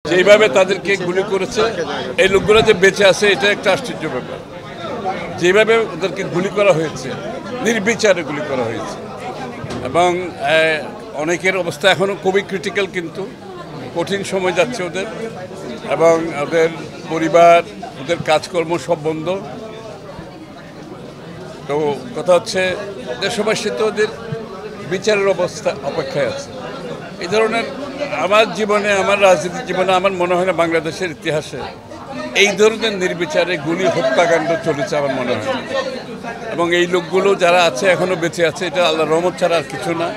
যেভাবে তাদেরকে গুলি করেছে, এই লোকগুলো যে বেঁচে আছে এটা একটা আশ্চর্য ব্যাপার। যেভাবে ওদেরকে গুলি করা হয়েছে, নির্বিচারে গুলি করা হয়েছে, এবং অনেকের অবস্থা এখনও খুবই ক্রিটিক্যাল, কিন্তু কঠিন সময় যাচ্ছে ওদের, এবং ওদের পরিবার, ওদের কাজকর্ম সব বন্ধ। তো কথা হচ্ছে দেশবাসী তো ওদের বিচারের অবস্থা অপেক্ষায় আছে। এই ধরনের আমার জীবনে, আমার রাজনীতির জীবনে আমার মনে হয় না বাংলাদেশের ইতিহাসে এই ধরনের নির্বিচারে গুলি হত্যাকাণ্ড চলেছে আমার মনে হয়। এবং এই লোকগুলো যারা আছে এখনও বেঁচে আছে, এটা আল্লাহর রহমত ছাড়া আর কিছু না।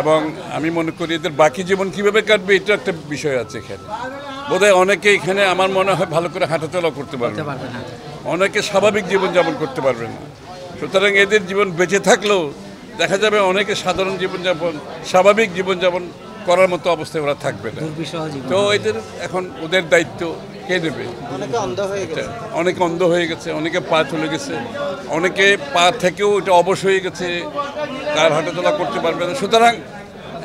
এবং আমি মনে করি এদের বাকি জীবন কীভাবে কাটবে এটা একটা বিষয় আছে এখানে। বোধহয় অনেকে এখানে আমার মনে হয় ভালো করে হাঁটাচলা করতে পারবে না, অনেকে স্বাভাবিক জীবনযাপন করতে পারবে না। সুতরাং এদের জীবন বেঁচে থাকলেও দেখা যাবে অনেকে সাধারণ জীবনযাপন, স্বাভাবিক জীবনযাপন করার মতো অবস্থায় ওরা থাকবে না। তো এদের এখন ওদের দায়িত্ব কে নেবে? অনেকে অন্ধ হয়ে গেছে, অনেকে পা চলে গেছে, অনেকে পা থেকেও এটা অবশ হয়ে গেছে, তার হাঁটাচলা করতে পারবে না। সুতরাং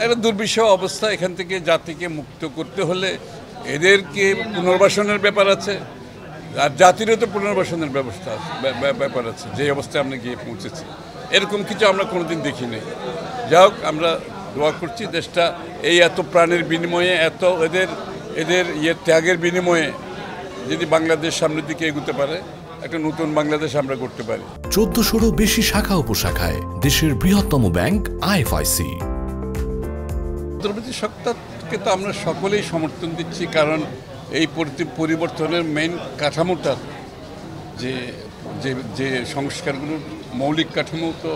একটা দুর্বিষহ অবস্থা। এখান থেকে জাতিকে মুক্ত করতে হলে এদেরকে পুনর্বাসনের ব্যাপার আছে, আর জাতিরও তো পুনর্বাসনের ব্যবস্থা ব্যাপার আছে। যে অবস্থায় আমরা গিয়ে পৌঁছেছি, এরকম কিছু আমরা কোনোদিন দেখিনি। যাই হোক, আমরা দোয়া করছি দেশটা এই এত প্রাণের বিনিময়ে, এত এদের ত্যাগের বিনিময়ে যদি বাংলাদেশ সামনের দিকে এগোতে পারে, একটা নতুন বাংলাদেশ আমরা করতে পারি। 1400-রও বেশি শাখা উপশাখায় দেশের বৃহত্তম ব্যাংক আইএফআইসি। অন্তর্বর্তী সরকারকে তো আমরা সকলেই সমর্থন দিচ্ছি, কারণ এই পরিবর্তনের মেইন কাঠামোটা যে সংস্কারগুলোর মৌলিক কাঠামো, তো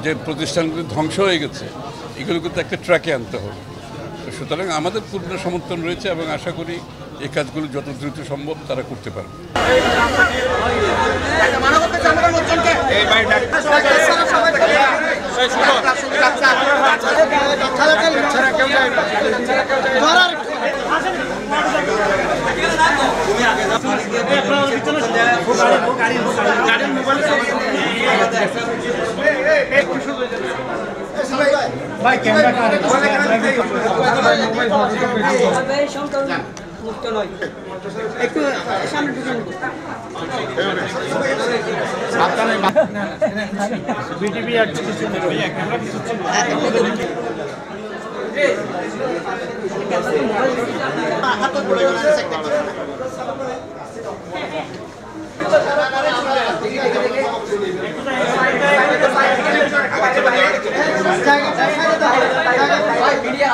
যে প্রতিষ্ঠানগুলো ধ্বংস হয়ে গেছে এগুলোকে তো একটা ট্র্যাকে আনতে হবে। সুতরাং আমাদের পূর্ণ সমর্থন রয়েছে, এবং আশা করি এই কাজগুলো যত দ্রুত সম্ভব তারা করতে পারবে। ভাই ক্যামেরা মুক্ত নয়, একটু সামনে বিটিভি আর মিডিয়া